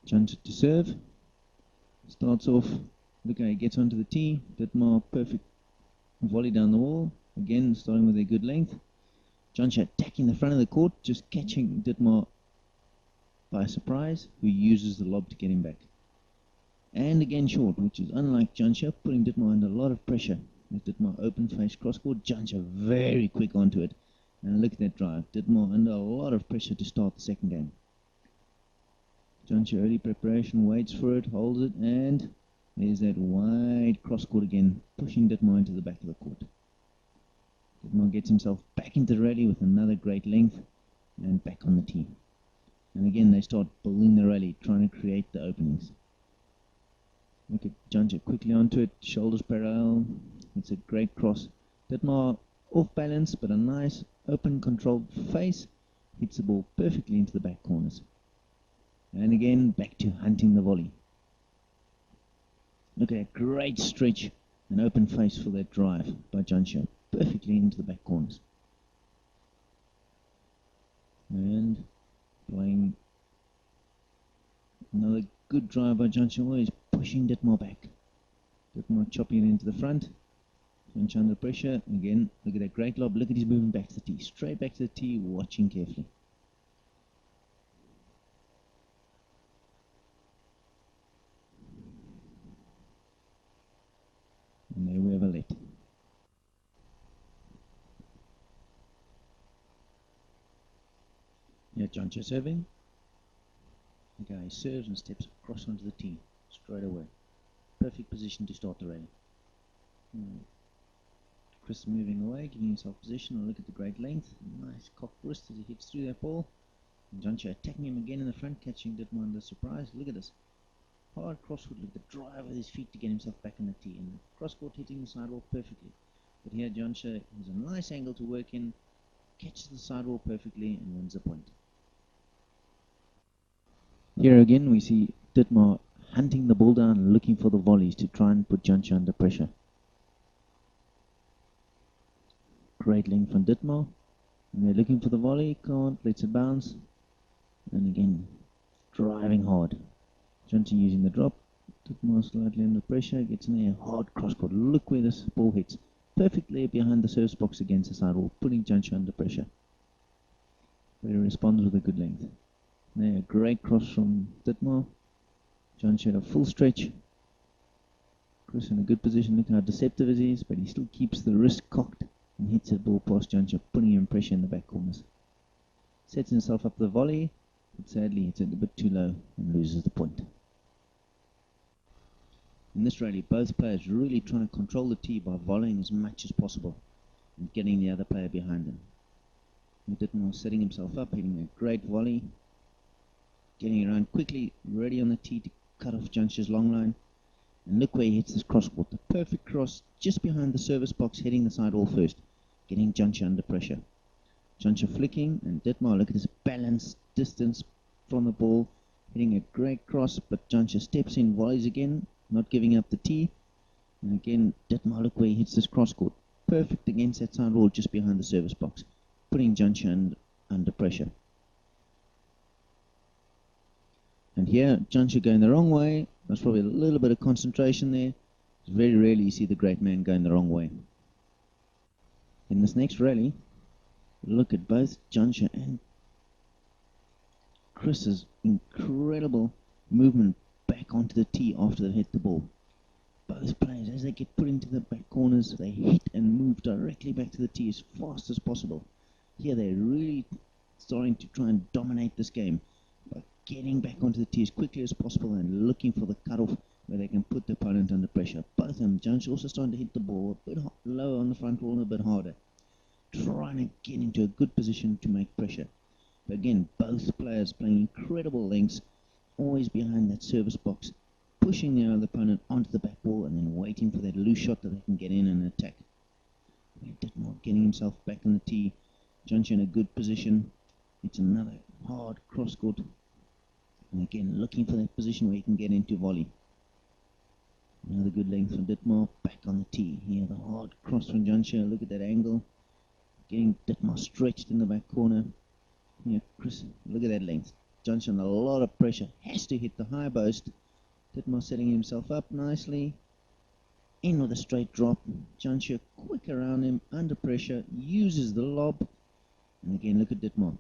Jansher to serve. Starts off, look how he gets onto the tee. Dittmar, perfect volley down the wall. Again, starting with a good length. Jansher attacking the front of the court, just catching Dittmar by surprise, who uses the lob to get him back. And again short, which is unlike Jansher, putting Dittmar under a lot of pressure. With Dittmar open face cross court, Jansher very quick onto it. And look at that drive. Dittmar under a lot of pressure to start the second game. Jansher early preparation, waits for it, holds it, and there's that wide cross court again, pushing Dittmar into the back of the court. Dittmar gets himself back into the rally with another great length and back on the tee. And again they start building the rally, trying to create the openings. Look at Jansher quickly onto it, shoulders parallel. It's a great cross. Dittmar off balance, but a nice open controlled face. Hits the ball perfectly into the back corners. And again, back to hunting the volley. Look at that great stretch and open face for that drive by Jansher. Perfectly into the back corners. And playing another good drive by Jansher. Always pushing Dittmar back. Dittmar chopping it into the front. Jansher under pressure. Again, look at that great lob. Look at his moving back to the tee. Straight back to the tee, watching carefully. And there we have a let. Here Jansher serving. The guy serves and steps across onto the tee straight away. Perfect position to start the rally. Chris moving away, giving himself position. Look at the great length. Nice cocked wrist as he hits through that ball. And Jansher attacking him again in the front, catching Dittmar under surprise. Look at this. Hard crosscourt, look at the drive with his feet to get himself back on the tee. And the crosscourt hitting the sidewall perfectly. But here Jansher has a nice angle to work in, catches the sidewall perfectly and wins the point. Here again we see Dittmar hunting the ball down, looking for the volleys to try and put Jansher under pressure. Great length from Dittmar. And they're looking for the volley, can't, lets it bounce. And again, driving hard. Jansher using the drop. Dittmar slightly under pressure, gets in there, hard cross court. Look where this ball hits. Perfectly behind the service box against the sidewall, putting Jansher under pressure. But he responds with a good length. There, great cross from Dittmar. Jansher a full stretch. Chris in a good position, look how deceptive it is, but he still keeps the wrist cocked and hits the ball past Jansher, putting him in pressure in the back corners. Sets himself up the volley, but sadly hits it a bit too low and loses the point. In this rally, both players really trying to control the tee by volleying as much as possible and getting the other player behind them. Dittmar setting himself up, hitting a great volley, getting around quickly, ready on the tee to cut off Jansher's long line. And look where he hits this cross court. The perfect cross just behind the service box, hitting the sidewall first, getting Jansher under pressure. Jansher flicking, and Dittmar, look at this balance distance from the ball, hitting a great cross, but Jansher steps in, volleys again, not giving up the tee. And again, Dittmar, look where he hits this cross court. Perfect against that sidewall just behind the service box, putting Jansher under pressure. And here, Jansher going the wrong way. There's probably a little bit of concentration there. It's very rarely you see the great man going the wrong way. In this next rally, look at both Jansher and Chris's incredible movement back onto the tee after they hit the ball. Both players, as they get put into the back corners, they hit and move directly back to the tee as fast as possible. Here they're really starting to try and dominate this game by getting back onto the tee as quickly as possible and looking for the cutoff where they can put the opponent under pressure. Both of them, Jansher also starting to hit the ball a bit lower on the front wall and a bit harder, trying to get into a good position to make pressure. But again, both players playing incredible lengths, always behind that service box, pushing the other opponent onto the back wall and then waiting for that loose shot that they can get in and attack. Dittmar getting himself back on the tee. Jansher in a good position. It's another hard cross court. And again, looking for that position where he can get into volley. Another good length from Dittmar, back on the tee. Here, the hard cross from Jansher. Look at that angle. Getting Dittmar stretched in the back corner. Here, Chris, look at that length. Jansher under a lot of pressure, has to hit the high post. Dittmar setting himself up nicely. In with a straight drop. Jansher quick around him, under pressure, uses the lob. And again, look at Dittmar.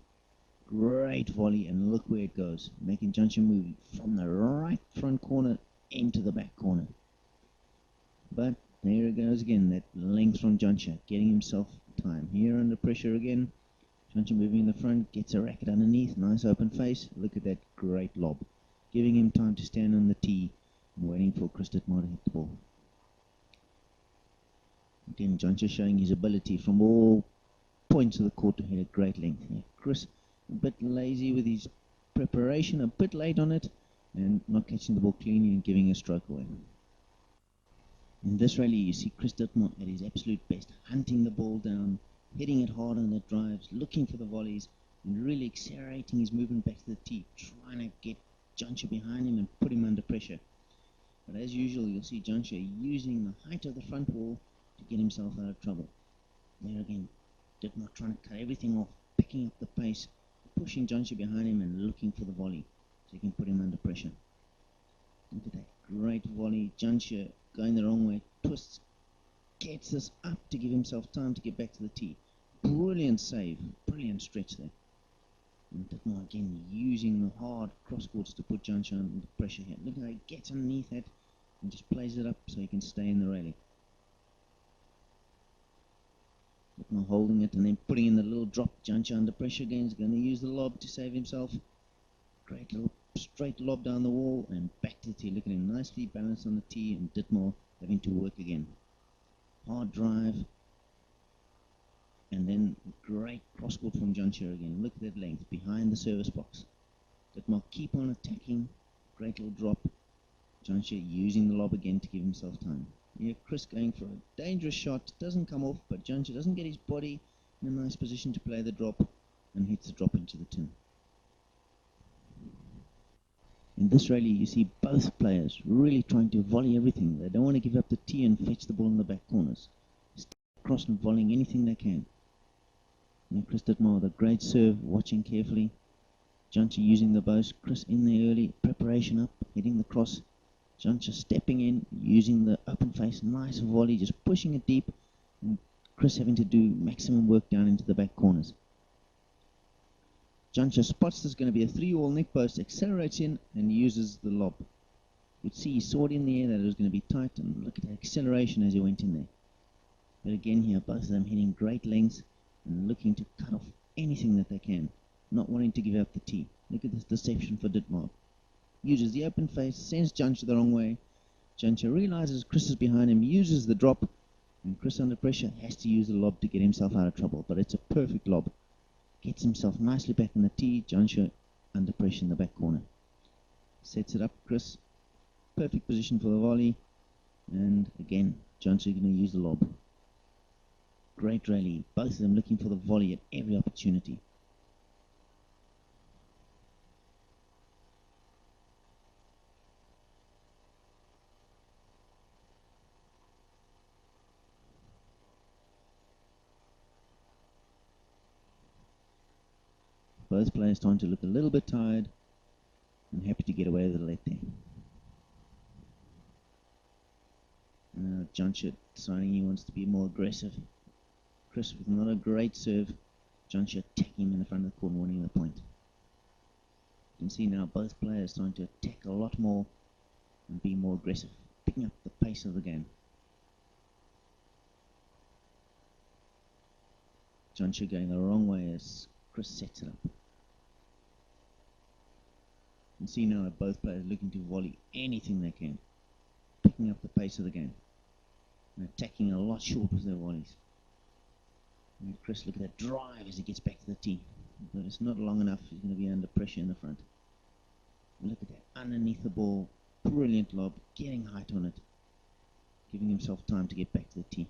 Great volley, and look where it goes, making Jansher move from the right front corner into the back corner. But there it goes again, that length from Jansher, getting himself time. Here under pressure again. Jansher moving in the front, gets a racket underneath, nice open face. Look at that great lob, giving him time to stand on the tee and waiting for Chris Dittmar to hit the ball. Again, Jansher showing his ability from all points of the court to hit a great length. Yeah, Chris a bit lazy with his preparation, a bit late on it, and not catching the ball cleanly and giving a stroke away. In this rally, you see Chris Dittmar at his absolute best, hunting the ball down, hitting it hard on the drives, looking for the volleys, and really accelerating his movement back to the tee, trying to get Jansher behind him and put him under pressure. But as usual, you'll see Jansher using the height of the front wall to get himself out of trouble. There again, Dittmar trying to cut everything off, picking up the pace, pushing Jansher behind him and looking for the volley so he can put him under pressure. Look at that great volley. Jansher going the wrong way, twists, gets this up to give himself time to get back to the tee. Brilliant save, brilliant stretch there. And Dittmar again using the hard cross courts to put Jansher under pressure here. Look how he gets underneath that and just plays it up so he can stay in the rally. Dittmar holding it and then putting in the little drop. Jansher under pressure again. He's going to use the lob to save himself. Great little straight lob down the wall and back to the tee. Look at him, nicely balanced on the tee, and Dittmar having to work again. Hard drive. And then great cross court from Jansher again. Look at that length behind the service box. Dittmar keep on attacking. Great little drop. Jansher using the lob again to give himself time. Here Chris going for a dangerous shot, doesn't come off, but Jansher doesn't get his body in a nice position to play the drop and hits the drop into the tin. In this rally you see both players really trying to volley everything. They don't want to give up the tee and fetch the ball in the back corners. Step across and volleying anything they can. And Chris Dittmar with a great serve, watching carefully. Jansher using the boast, Chris in there early, preparation up, hitting the cross. Jansher stepping in, using the open face, nice volley, just pushing it deep, and Chris having to do maximum work down into the back corners. Jansher spots there's going to be a 3-all neck post, accelerates in, and uses the lob. You'd see he saw it in the air that it was going to be tight, and look at the acceleration as he went in there. But again here, both of them hitting great lengths and looking to cut off anything that they can, not wanting to give up the tee. Look at this deception for Dittmar. Uses the open face, sends Jansher the wrong way. Jansher realizes Chris is behind him, uses the drop, and Chris under pressure has to use the lob to get himself out of trouble, but it's a perfect lob. Gets himself nicely back in the tee. Jansher under pressure in the back corner. Sets it up, Chris. Perfect position for the volley, and again, Jansher going to use the lob. Great rally, both of them looking for the volley at every opportunity. Both players starting to look a little bit tired and happy to get away with a let there. Jansher deciding he wants to be more aggressive. Chris with not a great serve. Jansher attacking him in the front of the court, winning the point. You can see now both players starting to attack a lot more and be more aggressive, picking up the pace of the game. Jansher going the wrong way as Chris sets it up. You can see now that both players looking to volley anything they can, picking up the pace of the game and attacking a lot short with their volleys. And Chris, look at that drive as he gets back to the tee, but it's not long enough. He's going to be under pressure in the front. And look at that, underneath the ball, brilliant lob, getting height on it, giving himself time to get back to the tee.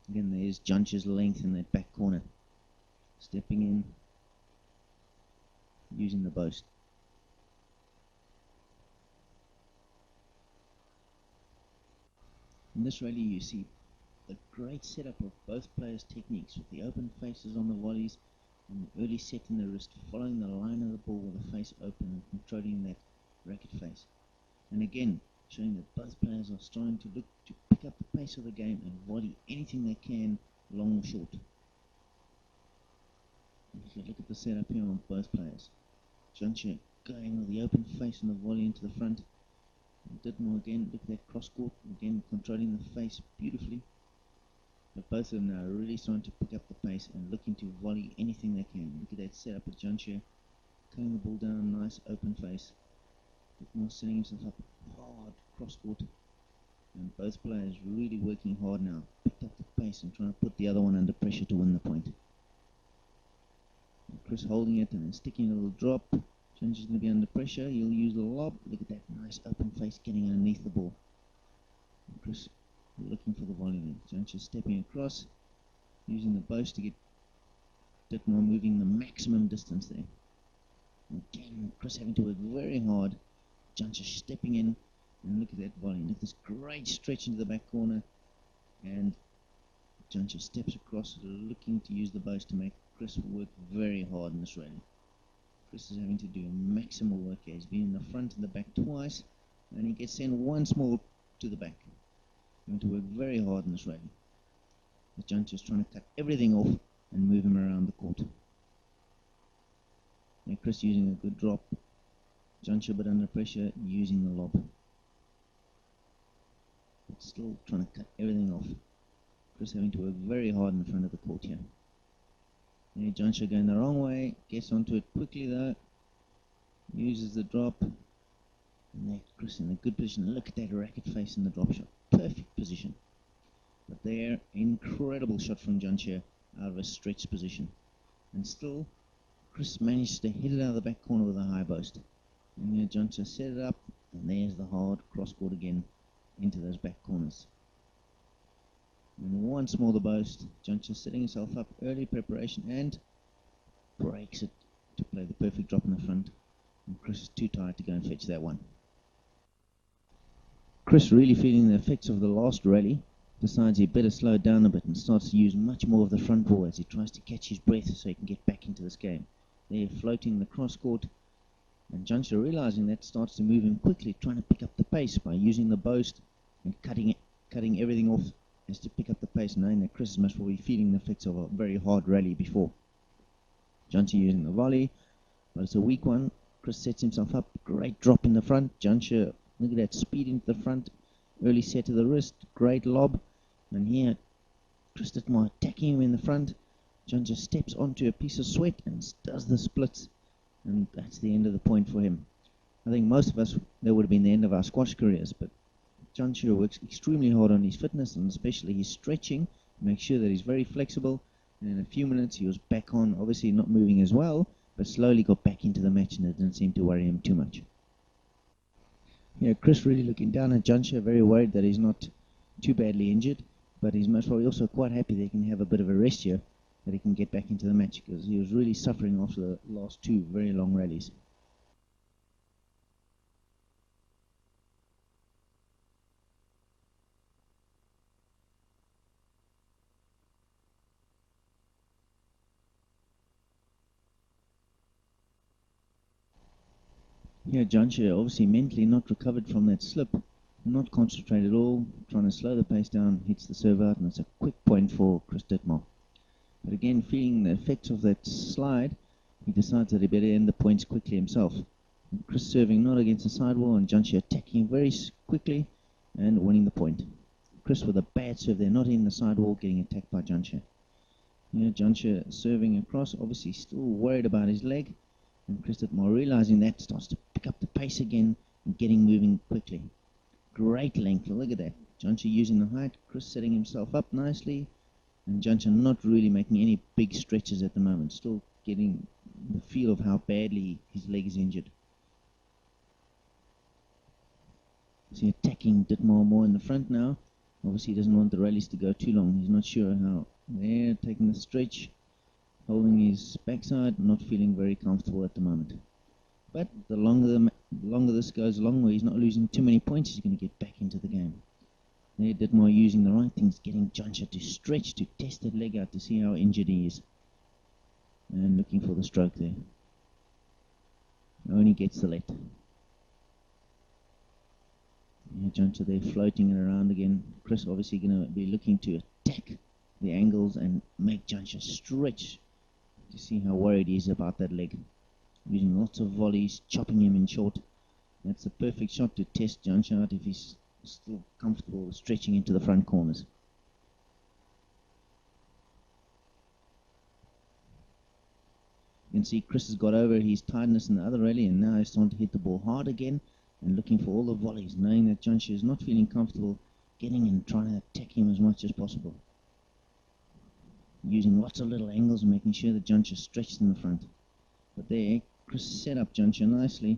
Again, there's Jansher's length in that back corner, stepping in, using the boast. In this rally you see a great setup of both players' techniques with the open faces on the volleys, And early setting the wrist, following the line of the ball with the face open and controlling that racket face. And again, showing that both players are starting to look to pick up the pace of the game and volley anything they can, long or short. And if you look at the setup here on both players, Jansher going with the open face and the volley into the front. And Dittmar again, look at that cross court, again controlling the face beautifully. But both of them now are really starting to pick up the pace and looking to volley anything they can. Look at that setup with Jansher, cutting the ball down, nice open face. Dittmar setting himself up hard cross court. And both players really working hard now, picked up the pace and trying to put the other one under pressure to win the point. And Chris holding it and then sticking a little drop. Jansher's going to be under pressure. He'll use the lob. Look at that nice open face getting underneath the ball. And Chris looking for the volley then. Jansher stepping across, using the boast to get Dittmar moving the maximum distance there. Again, Chris having to work very hard. Jansher stepping in, and look at that volley. Look at this great stretch into the back corner, and Jansher steps across, looking to use the boast to make Chris work very hard in this rally. Chris is having to do maximal work here. He's been in the front and the back twice, and he gets sent once more to the back. Having to work very hard in this rally. But Jansher's trying to cut everything off and move him around the court. And Chris using a good drop. Jansher but under pressure, using the lob. But still trying to cut everything off. Chris having to work very hard in the front of the court here. There, Jansher going the wrong way, gets onto it quickly though. Uses the drop. And there, Chris in a good position. Look at that racket face in the drop shot. Perfect position. But there, incredible shot from Jansher out of a stretched position. And still, Chris managed to hit it out of the back corner with a high boast. And there, Jansher set it up, and there's the hard cross court again into those back corners. And once more the boast. Jansher setting himself up, early preparation, and breaks it to play the perfect drop in the front. And Chris is too tired to go and fetch that one. Chris, really feeling the effects of the last rally, decides he better slow it down a bit and starts to use much more of the front ball as he tries to catch his breath so he can get back into this game. There, floating the cross court, and Jansher realizing that starts to move him quickly, trying to pick up the pace by using the boast and cutting everything off as to pick up the pace, knowing that Chris must be feeling the effects of a very hard rally before. Jansher using the volley, but it's a weak one. Chris sets himself up, great drop in the front. Jansher, look at that speed into the front, early set to the wrist, great lob, and here Chris Dittmar attacking him in the front. Jansher steps onto a piece of sweat and does the splits, and that's the end of the point for him. I think most of us, that would have been the end of our squash careers, but Jansher works extremely hard on his fitness and especially his stretching to make sure that he's very flexible, and in a few minutes he was back on, obviously not moving as well, but slowly got back into the match and it didn't seem to worry him too much. Yeah, Chris really looking down at Jansher, very worried that he's not too badly injured, but he's most probably also quite happy that he can have a bit of a rest here, that he can get back into the match, because he was really suffering after the last two very long rallies. Here, Jansher obviously mentally not recovered from that slip, not concentrated at all, trying to slow the pace down, hits the serve out, and it's a quick point for Chris Dittmar. But again, feeling the effects of that slide, he decides that he better end the points quickly himself. And Chris serving not against the sidewall, and Jansher attacking very quickly and winning the point. Chris with a bad serve there, not in the sidewall, getting attacked by Jansher. Here, Jansher serving across, obviously still worried about his leg. And Chris Dittmar, realizing that, starts to pick up the pace again and getting moving quickly. Great length, look at that. Jansher using the height, Chris setting himself up nicely, and Jansher not really making any big stretches at the moment, still getting the feel of how badly his leg is injured. So attacking Dittmar more in the front now. Obviously he doesn't want the rallies to go too long. He's not sure how. There, taking the stretch, holding his backside, not feeling very comfortable at the moment. But the longer this goes along, where he's not losing too many points, he's going to get back into the game. There, Dittmar using the right things, getting Jansher to stretch, to test that leg out to see how injured he is. and looking for the stroke there. Only gets the let. Yeah, Jansher there floating it around again. Chris obviously going to be looking to attack the angles and make Jansher stretch. You see how worried he is about that leg. Using lots of volleys, chopping him in short. That's the perfect shot to test Jansher out if he's still comfortable stretching into the front corners. You can see Chris has got over his tiredness in the other rally, and now he's starting to hit the ball hard again and looking for all the volleys, knowing that Jansher is not feeling comfortable getting and trying to attack him as much as possible. Using lots of little angles and making sure that Jansher stretches in the front. But there, Chris set up Jansher nicely,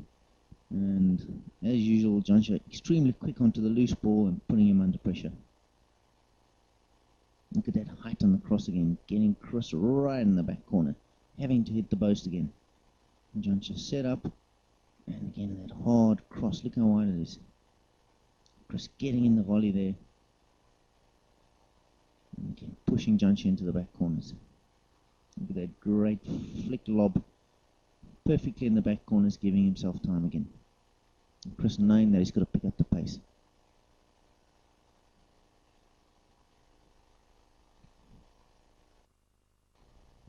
and as usual, Jansher extremely quick onto the loose ball and putting him under pressure. Look at that height on the cross again, getting Chris right in the back corner, having to hit the post again. Jansher set up, and again that hard cross, look how wide it is. Chris getting in the volley there, and again pushing Jansher into the back corners. Look at that great flick lob, perfectly in the back corners, giving himself time again. And Chris knowing that he's got to pick up the pace.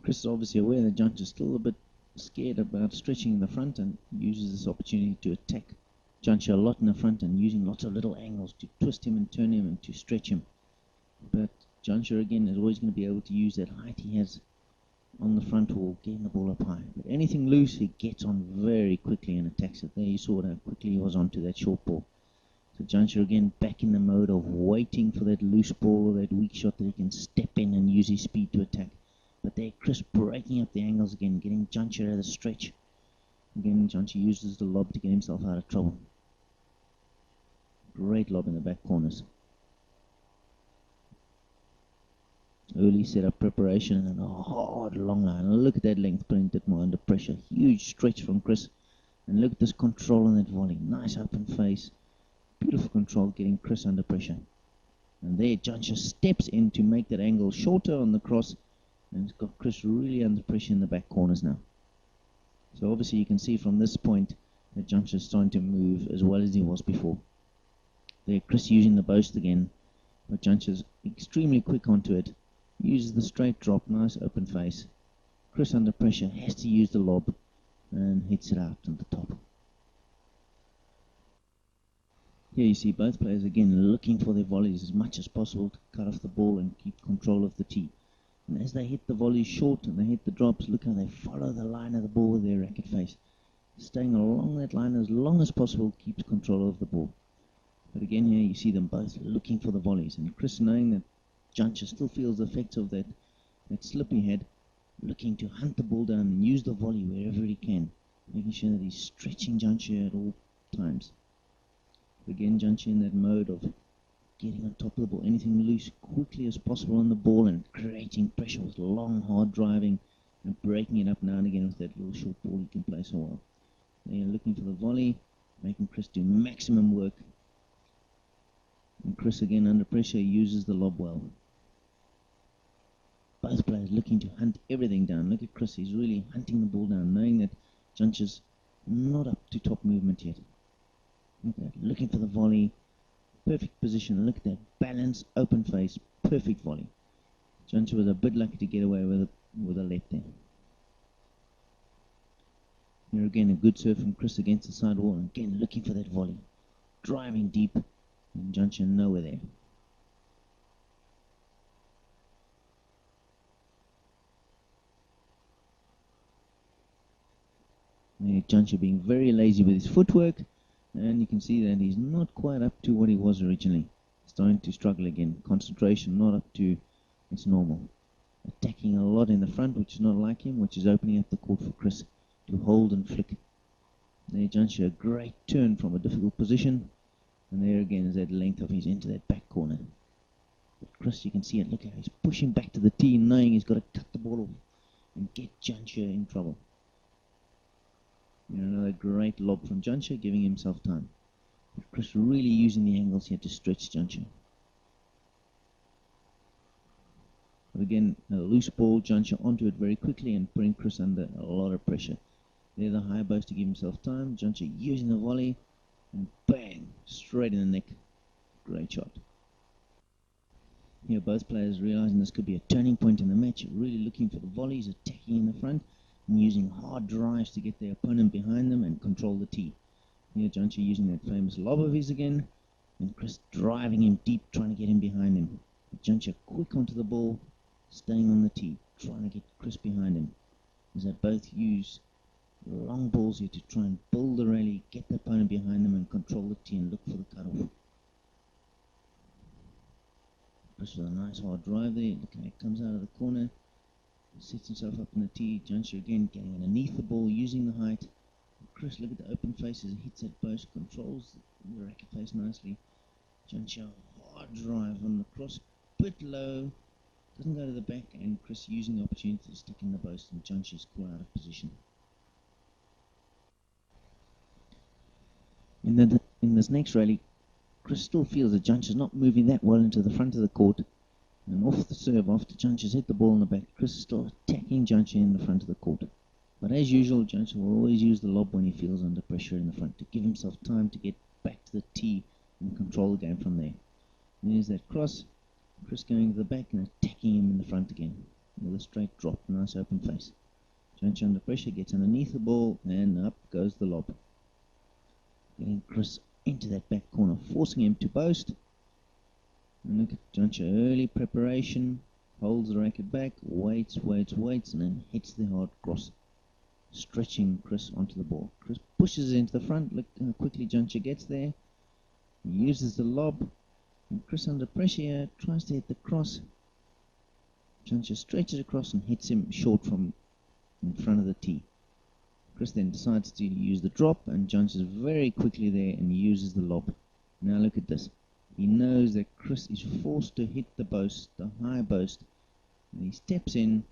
Chris is obviously aware that Jansher is still a bit scared about stretching in the front, and uses this opportunity to attack Jansher a lot in the front and using lots of little angles to twist him and turn him and to stretch him. But Jansher again is always going to be able to use that height he has on the front wall, getting the ball up high. But anything loose he gets on very quickly and attacks it. There you saw how quickly he was onto that short ball. So Jansher again back in the mode of waiting for that loose ball or that weak shot that he can step in and use his speed to attack. But there, Chris breaking up the angles again, getting Jansher at a stretch. Again, Jansher uses the lob to get himself out of trouble. Great lob in the back corners. Early setup preparation and a hard long line. Look at that length, putting Dittmar under pressure. Huge stretch from Chris. And look at this control on that volley. Nice open face. Beautiful control, getting Chris under pressure. And there, Jansher steps in to make that angle shorter on the cross. And it's got Chris really under pressure in the back corners now. So obviously you can see from this point that Jansher is starting to move as well as he was before. There, Chris using the boast again. But Jansher's extremely quick onto it. Uses the straight drop, nice open face. Chris under pressure, has to use the lob and hits it out on the top. Here you see both players again looking for their volleys as much as possible to cut off the ball and keep control of the tee. And as they hit the volleys short and they hit the drops, look how they follow the line of the ball with their racket face. Staying along that line as long as possible keeps control of the ball. But again here you see them both looking for the volleys, and Chris knowing that Jansher still feels the effects of that slippy head, looking to hunt the ball down and use the volley wherever he can, making sure that he's stretching Jansher at all times. Again, Jansher in that mode of getting on top of the ball, anything loose quickly as possible on the ball and creating pressure with long, hard driving and breaking it up now and again with that little short ball he can play so well. They're looking for the volley, making Chris do maximum work. And Chris again under pressure uses the lob well. Both players looking to hunt everything down. Look at Chris, he's really hunting the ball down, knowing that Jansher's not up to top movement yet. Look at that, looking for the volley, perfect position. Look at that balance, open face, perfect volley. Jansher was a bit lucky to get away with a let there. Here again a good serve from Chris against the side wall, and again looking for that volley, driving deep, and Jansher nowhere there. Jansher being very lazy with his footwork, and you can see that he's not quite up to what he was originally. Starting to struggle again. Concentration not up to its normal. Attacking a lot in the front, which is not like him, which is opening up the court for Chris to hold and flick. There, Jansher, a great turn from a difficult position, and there again is that length of his into that back corner. But Chris, you can see it. Look how he's pushing back to the tee, knowing he's got to cut the ball off and get Jansher in trouble. Another great lob from Jansher, giving himself time. But Chris really using the angles here to stretch Jansher. But again, a loose ball, Jansher onto it very quickly and putting Chris under a lot of pressure. There the high boast to give himself time. Jansher using the volley, and bang, straight in the neck. Great shot. Here both players realizing this could be a turning point in the match, really looking for the volleys, attacking in the front, and using hard drives to get their opponent behind them and control the tee. Here Jansher using that famous lob of his again, and Chris driving him deep, trying to get him behind him. Jansher quick onto the ball, staying on the tee, trying to get Chris behind him. As they both use long balls here to try and build the rally, get the opponent behind them and control the tee and look for the cutoff. Chris with a nice hard drive there, looking at it, comes out of the corner, sets himself up in the tee. Jansher again getting underneath the ball, using the height. Chris, look at the open face as he hits that post, controls the racket face nicely. Jansher hard drive on the cross, bit low, doesn't go to the back, and Chris using the opportunity to stick in the post, and Jansher's caught out of position. In this next rally, Chris still feels that Jansher's not moving that well into the front of the court, and off the serve, after Jansher's hit the ball in the back, Chris is still attacking Jansher in the front of the court. But as usual, Jansher will always use the lob when he feels under pressure in the front to give himself time to get back to the tee and control the game from there. And there's that cross, Chris going to the back and attacking him in the front again with a straight drop, nice open face. Jansher under pressure gets underneath the ball and up goes the lob. Getting Chris into that back corner, forcing him to boast. And look at Jansher, early preparation, holds the racket back, waits, and then hits the hard cross, stretching Chris onto the ball. Chris pushes it into the front, look how quickly Jansher gets there. He uses the lob, and Chris under pressure here, tries to hit the cross. Jansher stretches across and hits him short from in front of the tee. Chris then decides to use the drop, and Jansher's very quickly there and uses the lob. Now look at this. He knows that Chris is forced to hit the boast, the high boast, and he steps in,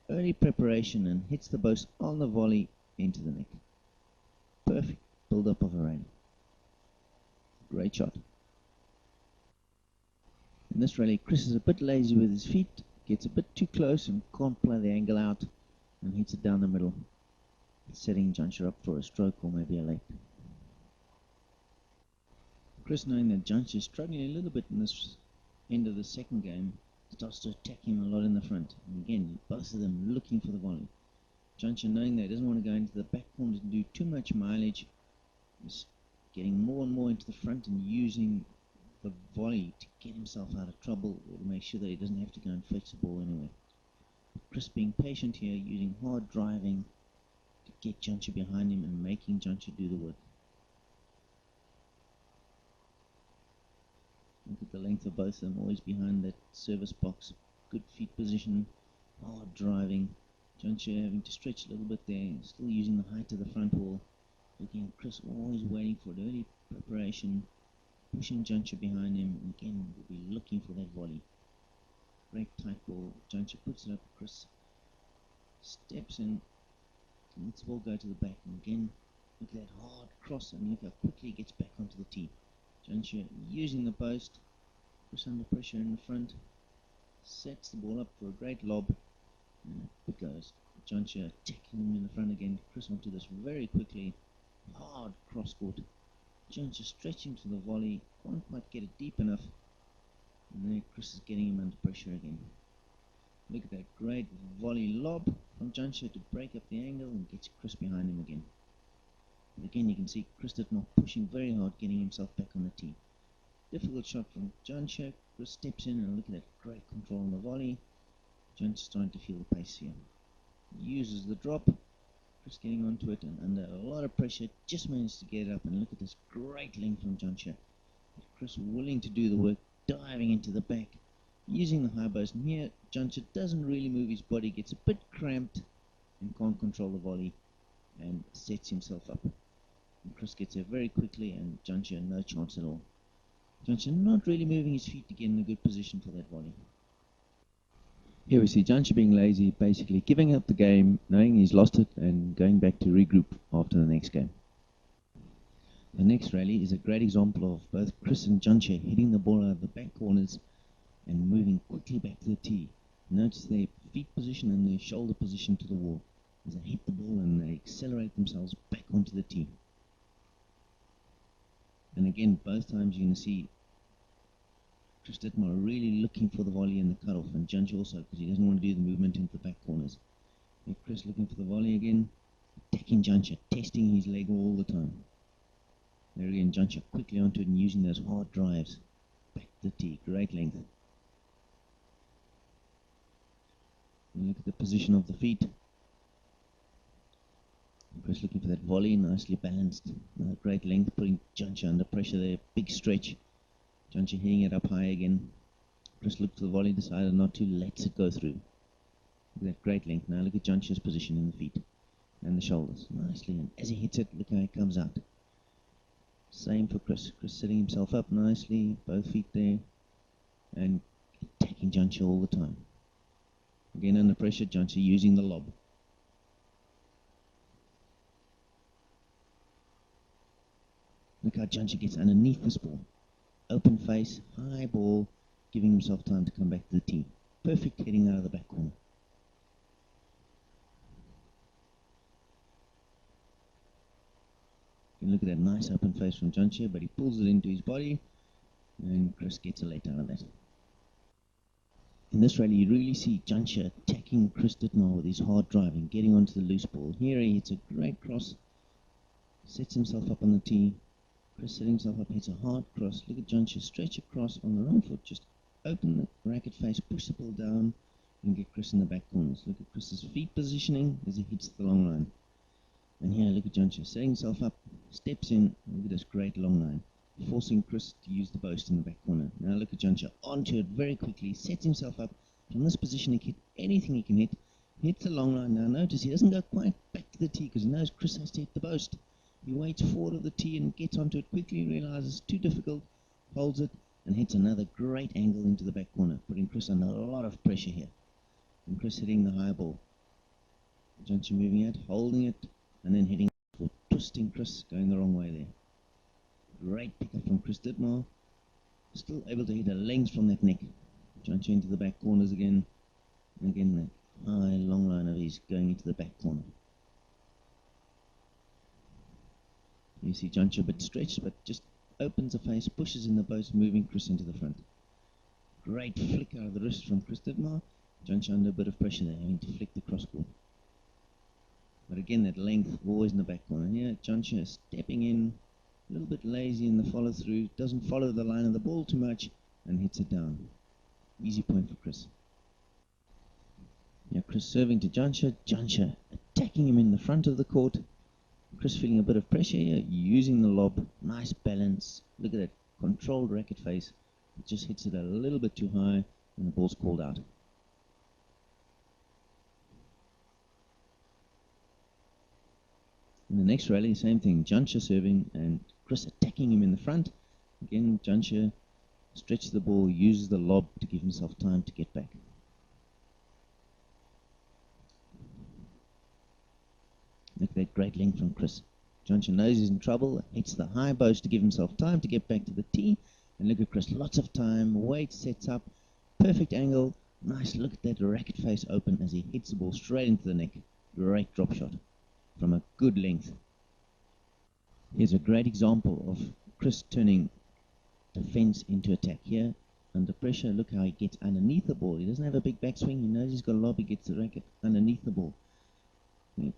early preparation, and hits the boast on the volley into the neck. Perfect build-up of a rally. Great shot. In this rally, Chris is a bit lazy with his feet, gets a bit too close and can't play the angle out, and hits it down the middle, setting Jansher up for a stroke or maybe a late. Chris, knowing that Jansher is struggling a little bit in this end of the second game, starts to attack him a lot in the front. And again, both of them looking for the volley. Jansher, knowing that he doesn't want to go into the back corner to do too much mileage, is getting more and more into the front and using the volley to get himself out of trouble or to make sure that he doesn't have to go and fetch the ball anyway. Chris being patient here, using hard driving to get Jansher behind him and making Jansher do the work. Look at the length of both of them, always behind that service box. Good feet position, hard driving. Jansher having to stretch a little bit there, still using the height of the front wall. Again, Chris always waiting for the early preparation, pushing Jansher behind him, and again will be looking for that volley. Great tight ball. Jansher puts it up. Chris steps in, lets the ball go to the back, and again look at that hard cross, and look how quickly he gets back onto the tee. Jansher using the post, Chris under pressure in the front, sets the ball up for a great lob, and it goes. Jansher attacking him in the front again. Chris onto this very quickly, hard cross court. Jansher stretching to the volley, can't quite get it deep enough, and there Chris is getting him under pressure again. Look at that great volley lob from Jansher to break up the angle and gets Chris behind him again. Again, you can see Chris Dittmar pushing very hard, getting himself back on the tee. Difficult shot from Jansher. Chris steps in and look at that great control on the volley. Jansher's starting to feel the pace here. He uses the drop. Chris getting onto it and under a lot of pressure, just managed to get it up, and look at this great length from Jansher. Chris willing to do the work, diving into the back, using the high boast. And here, Jansher doesn't really move his body, gets a bit cramped and can't control the volley and sets himself up. And Chris gets there very quickly, and Jansher no chance at all. Jansher not really moving his feet to get in a good position for that volley. Here we see Jansher being lazy, basically giving up the game, knowing he's lost it, and going back to regroup after the next game. The next rally is a great example of both Chris and Jansher hitting the ball out of the back corners and moving quickly back to the tee. Notice their feet position and their shoulder position to the wall as they hit the ball and they accelerate themselves back onto the tee. And again, both times you're going to see Dittmar really looking for the volley and the cutoff, and Jansher also, because he doesn't want to do the movement into the back corners. Here Chris looking for the volley again, attacking Jansher, testing his leg all the time. There again, Jansher quickly onto it and using those hard drives back to the tee, great length. And look at the position of the feet. Chris looking for that volley, nicely balanced, great length, putting Jansher under pressure there, big stretch. Jansher hitting it up high again. Chris looked for the volley, decided not to, lets it go through. Look at that great length. Now look at Jansher's position in the feet and the shoulders, nicely. And as he hits it, look how it comes out. Same for Chris. Chris setting himself up nicely, both feet there, and attacking Jansher all the time. Again under pressure, Jansher using the lob. Look how Jansher gets underneath this ball. Open face, high ball, giving himself time to come back to the tee. Perfect heading out of the back corner. You can look at that nice open face from Jansher, but he pulls it into his body, and Chris gets a late out of that. In this rally, you really see Jansher attacking Chris Dittmar with his hard driving, getting onto the loose ball. Here he hits a great cross, sets himself up on the tee. Chris setting himself up, hits a hard cross. Look at Jansher stretch across on the wrong foot, just open the racket face, push the ball down, and get Chris in the back corners. Look at Chris's feet positioning as he hits the long line. And here, look at Jansher setting himself up, steps in. Look at this great long line, forcing Chris to use the boast in the back corner. Now look at Jansher onto it very quickly, sets himself up. From this position, he can hit anything he can hit. Hits the long line. Now notice he doesn't go quite back to the tee because he knows Chris has to hit the boast. He waits forward of the tee and gets onto it quickly, realizes it's too difficult, holds it, and hits another great angle into the back corner, putting Chris under a lot of pressure here. And Chris hitting the high ball. Jansher moving it, holding it, and then hitting for twisting Chris, going the wrong way there. Great pickup from Chris Dittmar. Still able to hit a length from that neck. Jansher into the back corners again. And again, that high long line of his going into the back corner. You see Jansher a bit stretched, but just opens the face, pushes in the boast, moving Chris into the front. Great flick out of the wrist from Chris Dittmar. Jansher under a bit of pressure there, having to flick the cross court. But again, that length always in the back corner. Here, Jansher stepping in, a little bit lazy in the follow through, doesn't follow the line of the ball too much, and hits it down. Easy point for Chris. Now Chris serving to Jansher, Jansher attacking him in the front of the court. Chris feeling a bit of pressure here, using the lob, nice balance. Look at that controlled racket face. It just hits it a little bit too high, and the ball's called out. In the next rally, same thing. Jansher serving and Chris attacking him in the front. Again, Jansher stretches the ball, uses the lob to give himself time to get back. Look at that great length from Chris. Jansher knows he's in trouble, hits the high boast to give himself time to get back to the tee. And look at Chris, lots of time, waits, sets up, perfect angle. Nice, look at that racket face open as he hits the ball straight into the neck. Great drop shot from a good length. Here's a great example of Chris turning defense into attack. Here, under pressure, look how he gets underneath the ball. He doesn't have a big backswing. He knows he's got a lob. He gets the racket underneath the ball.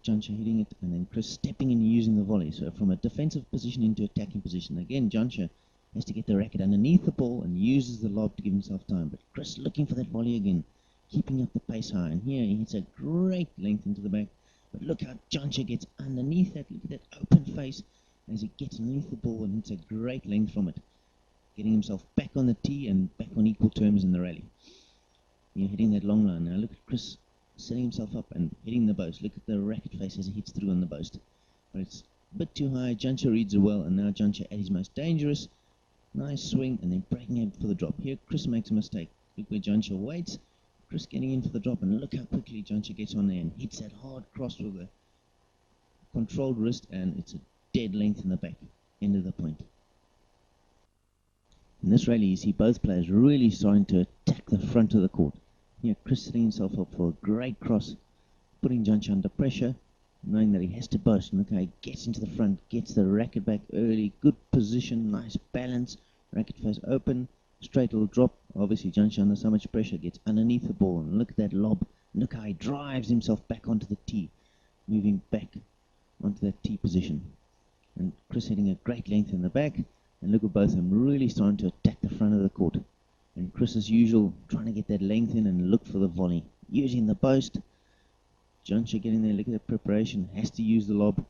Jansher hitting it, and then Chris stepping in and using the volley. So from a defensive position into attacking position. Again, Jansher has to get the racket underneath the ball and uses the lob to give himself time. But Chris looking for that volley again, keeping up the pace high. And here he hits a great length into the back. But look how Jansher gets underneath that. Look at that open face as he gets underneath the ball and hits a great length from it. Getting himself back on the tee and back on equal terms in the rally. Here hitting that long line. Now look at Chris setting himself up and hitting the boast. Look at the racket face as he hits through on the boast. But it's a bit too high. Jansher reads it well, and now Jansher at his most dangerous. Nice swing, and then breaking it for the drop. Here Chris makes a mistake. Look where Jansher waits. Chris getting in for the drop, and look how quickly Jansher gets on there and hits that hard cross with a controlled wrist, and it's a dead length in the back, end of the point. In this rally, you see both players really starting to attack the front of the court. Here, Chris setting himself up for a great cross, putting Jansher under pressure, knowing that he has to boast. Look how he gets into the front, gets the racket back early, good position, nice balance, racket face open, straight little drop. Obviously, Jansher under so much pressure gets underneath the ball, and look at that lob. Look how he drives himself back onto the tee, moving back onto that tee position. And Chris hitting a great length in the back, and look at both of them really starting to attack the front of the court. And Chris, as usual, trying to get that length in and look for the volley, using the boast. Jansher getting there, look at the preparation, has to use the lob.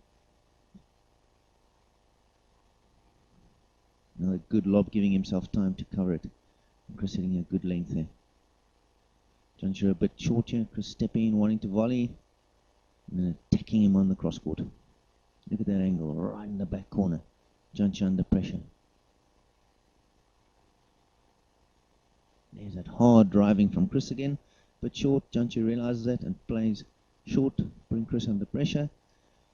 Another good lob, giving himself time to cover it. And Chris hitting a good length there. Jansher a bit short here, Chris stepping in, wanting to volley, and then attacking him on the cross court. Look at that angle, right in the back corner. Jansher under pressure. There's that hard driving from Chris again, but short. Jansher realizes that and plays short, putting Chris under pressure.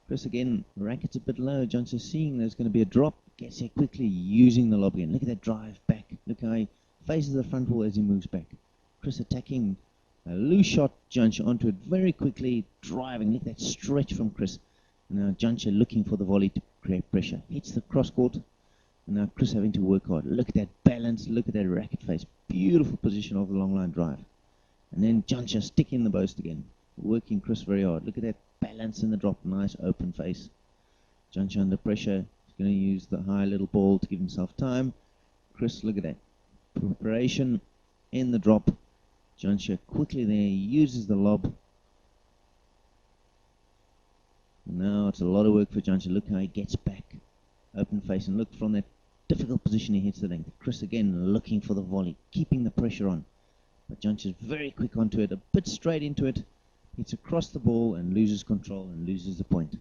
Chris again, racket's a bit low. Jansher seeing there's going to be a drop, gets here quickly, using the lob again. Look at that drive back. Look how he faces the front wall as he moves back. Chris attacking a loose shot, Jansher onto it very quickly, driving. Look at that stretch from Chris. And now Jansher looking for the volley to create pressure. Hits the cross court. And now Chris having to work hard. Look at that balance. Look at that racket face. Beautiful position of the long line drive. And then Jansher sticking the boast again. Working Chris very hard. Look at that balance in the drop. Nice open face. Jansher under pressure. He's going to use the high little ball to give himself time. Chris, look at that. Preparation in the drop. Jansher quickly there. Uses the lob. And now it's a lot of work for Jansher. Look how he gets back. Open face, and look from that difficult position he hits the length. Chris again looking for the volley, keeping the pressure on. But Jansher's very quick onto it, a bit straight into it. Hits across the ball and loses control and loses the point.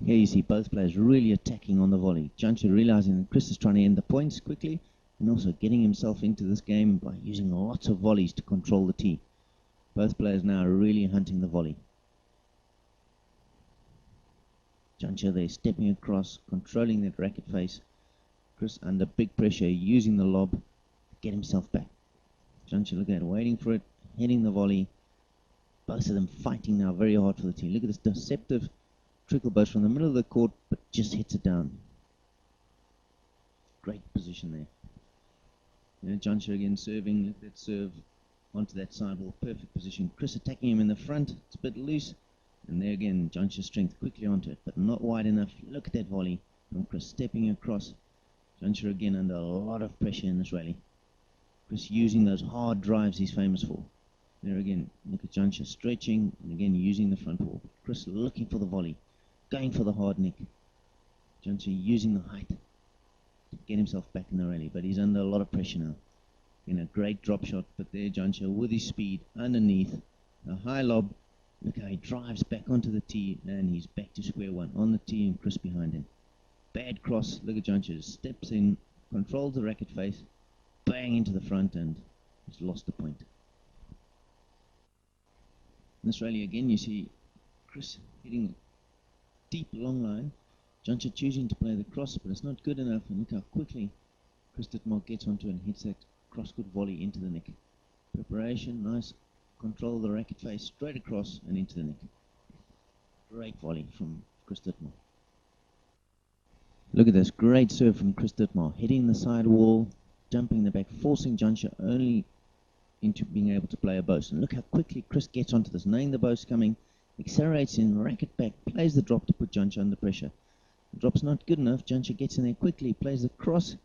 Here you see both players really attacking on the volley. Jansher realizing that Chris is trying to end the points quickly and also getting himself into this game by using lots of volleys to control the tee. Both players now really hunting the volley. Jansher there stepping across, controlling that racket face. Chris under big pressure, using the lob to get himself back. Jansher, look at that, waiting for it, hitting the volley. Both of them fighting now very hard for the tee. Look at this deceptive trickle boast from the middle of the court, but just hits it down. Great position there. Jansher again serving, look at that serve onto that sidewall, perfect position. Chris attacking him in the front, it's a bit loose. And there again, Jansher's strength quickly onto it, but not wide enough. Look at that volley from Chris stepping across. Jansher again under a lot of pressure in this rally. Chris using those hard drives he's famous for. There again, look at Jansher stretching and again using the front wall. Chris looking for the volley, going for the hard nick. Jansher using the height to get himself back in the rally, but he's under a lot of pressure now. In a great drop shot, but there Jansher with his speed underneath, a high lob. Look how he drives back onto the tee, and he's back to square one on the tee and Chris behind him. Bad cross. Look at Jansher, steps in, controls the racket face, bang into the front, and he's lost the point. In this rally again, you see Chris hitting deep long line. Jansher choosing to play the cross, but it's not good enough, and look how quickly Chris Dittmar gets onto it and hits that cross-court volley into the neck. Preparation, nice. Control the racket face straight across and into the neck. Great volley from Chris Dittmar. Look at this, great serve from Chris Dittmar, hitting the side wall, jumping the back, forcing Jansher only into being able to play a boast. And look how quickly Chris gets onto this, knowing the boast coming, accelerates in, racket back, plays the drop to put Jansher under pressure. The drop's not good enough, Jansher gets in there quickly, plays the cross,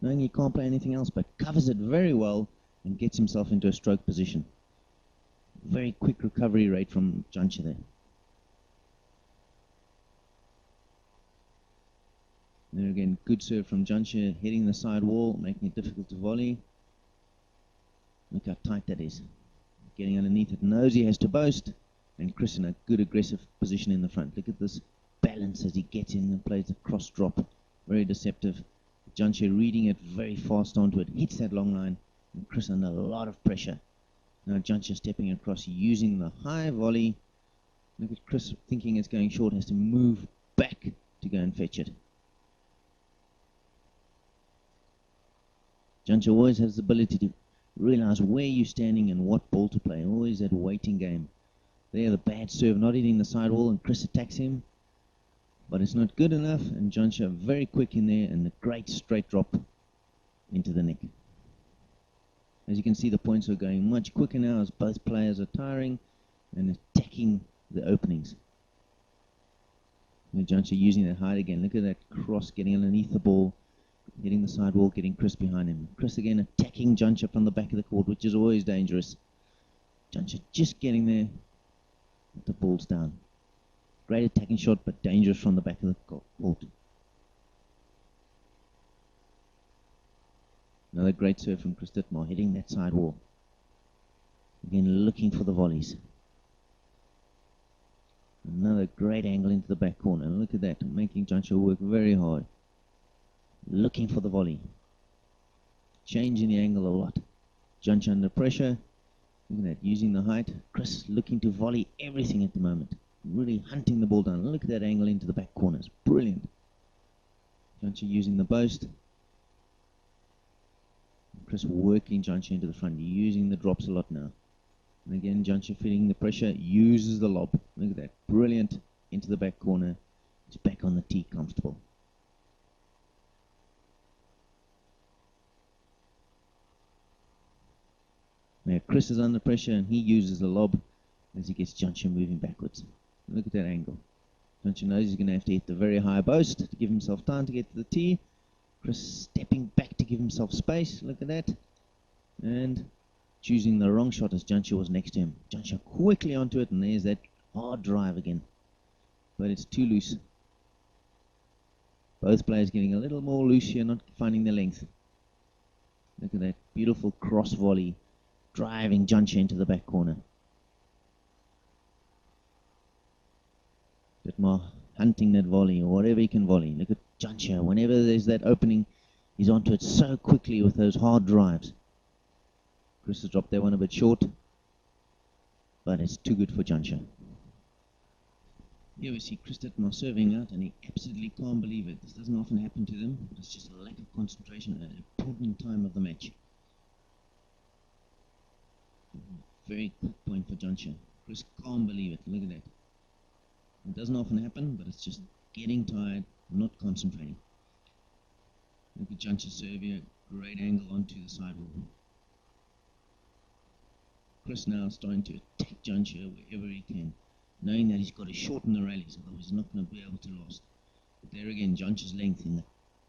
knowing he can't play anything else, but covers it very well and gets himself into a stroke position. Very quick recovery rate from Jansher there. There again, good serve from Jansher, hitting the side wall, making it difficult to volley. Look how tight that is. Getting underneath it, knows he has to boast, and Chris in a good aggressive position in the front. Look at this balance as he gets in and plays the cross drop. Very deceptive. Jansher reading it very fast onto it, hits that long line, and Chris under a lot of pressure. Now Jansher stepping across, using the high volley. Look at Chris thinking it's going short, has to move back to go and fetch it. Jansher always has the ability to Realize where you're standing and what ball to play. Always that waiting game. There, the bad serve, not hitting the sidewall, and Chris attacks him. But it's not good enough, and Jansher very quick in there, and a great straight drop into the neck. As you can see, the points are going much quicker now as both players are tiring and attacking the openings. And Jansher using that height again. Look at that cross getting underneath the ball, hitting the sidewall, getting Chris behind him. Chris again attacking Jansher from the back of the court, which is always dangerous. Jansher just getting there, but the ball's down. Great attacking shot, but dangerous from the back of the court. Another great serve from Chris Dittmar, hitting that side wall. Again, looking for the volleys. Another great angle into the back corner. And look at that, making Jansher work very hard. Looking for the volley. Changing the angle a lot. Jansher under pressure. Look at that, using the height. Chris looking to volley everything at the moment. Really hunting the ball down. Look at that angle into the back corners. Brilliant. Jansher using the boast. Chris working Jansher into the front, using the drops a lot now. And again, Jansher feeling the pressure, uses the lob. Look at that. Brilliant. Into the back corner. It's back on the tee, comfortable. Now Chris is under pressure and he uses the lob as he gets Jansher moving backwards. Look at that angle. Jansher knows he's going to have to hit the very high boast to give himself time to get to the tee. Chris stepping back to give himself space. Look at that. And choosing the wrong shot as Jansher was next to him. Jansher quickly onto it, and there's that hard drive again. But it's too loose. Both players getting a little more loose here, not finding the length. Look at that beautiful cross volley, driving Jansher into the back corner. Dittmar hunting that volley, or whatever he can volley. Look at Jansher, whenever there's that opening, he's onto it so quickly with those hard drives. Chris has dropped that one a bit short, but it's too good for Jansher. Here we see Chris Dittmar serving out, and he absolutely can't believe it. This doesn't often happen to them. It's just a lack of concentration at an important time of the match. Very quick point for Jansher. Chris can't believe it. Look at that. It doesn't often happen, but it's just getting tired, not concentrating. Look at Jansher's serve here. Great angle onto the sidewall. Chris now starting to attack Jansher wherever he can, knowing that he's got to shorten the rallies, otherwise he's not going to be able to last. But there again, Jansher's length in the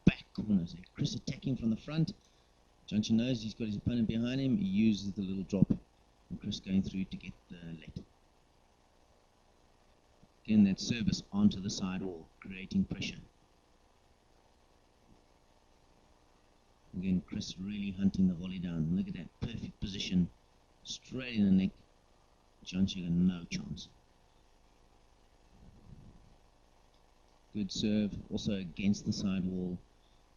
back corner. So Chris attacking from the front. Jansher knows he's got his opponent behind him. He uses the little drop. And Chris going through to get the let. Again, that service onto the sidewall, creating pressure. Again, Chris really hunting the volley down. Look at that perfect position. Straight in the neck. Jansher got no chance. Good serve, also against the sidewall.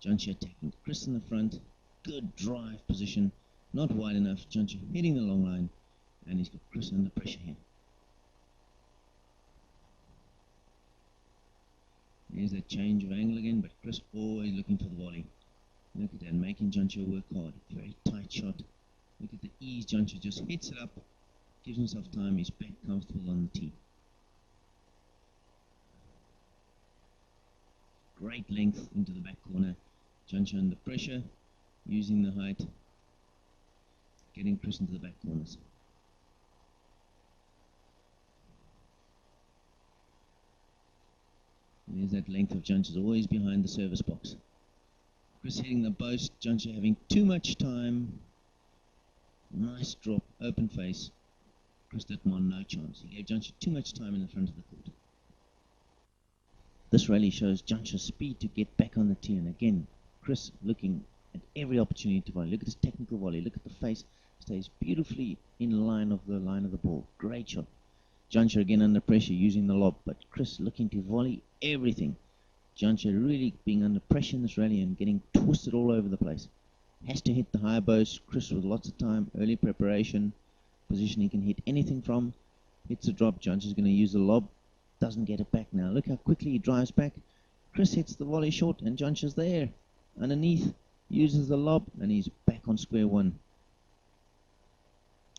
Jansher attacking Chris in the front. Good drive position. Not wide enough. Jansher hitting the long line. And he's got Chris under pressure here. There's that change of angle again, but Chris always looking for the volley. Look at that, making Jansher work hard. Very tight shot. Look at the ease Jansher just hits it up, gives himself time, he's back comfortable on the tee. Great length into the back corner. Jansher under pressure, using the height, getting Chris into the back corners. There's that length of Jansher, always behind the service box. Chris hitting the boast, Jansher having too much time. Nice drop, open face. Chris Dittmar no chance. He gave Jansher too much time in the front of the court. This rally shows Jansher's speed to get back on the tee, and again, Chris looking at every opportunity to volley. Look at his technical volley, look at the face, stays beautifully in line of the ball. Great shot. Jansher again under pressure, using the lob, but Chris looking to volley everything. Jansher really being under pressure in this rally and getting twisted all over the place. Has to hit the high boast. Chris with lots of time, early preparation, position he can hit anything from. Hits a drop. Jansher's going to use the lob. Doesn't get it back now. Look how quickly he drives back. Chris hits the volley short, and Jansher's there underneath. Uses the lob, and he's back on square one.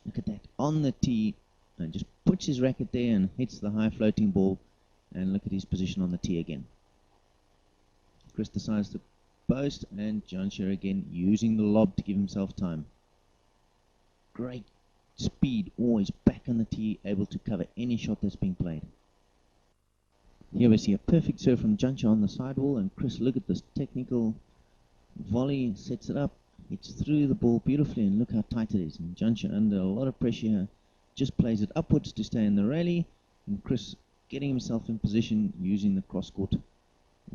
Look at that, on the tee, and just puts his racket there and hits the high floating ball. And look at his position on the tee again. Chris decides to post, and Jansher again using the lob to give himself time. Great speed, always back on the tee, able to cover any shot that's being played. Here we see a perfect serve from Jansher on the sidewall, and Chris, look at this technical volley, sets it up, hits through the ball beautifully, and look how tight it is. And Jansher, under a lot of pressure here, just plays it upwards to stay in the rally, and Chris getting himself in position using the cross-court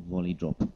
volley drop.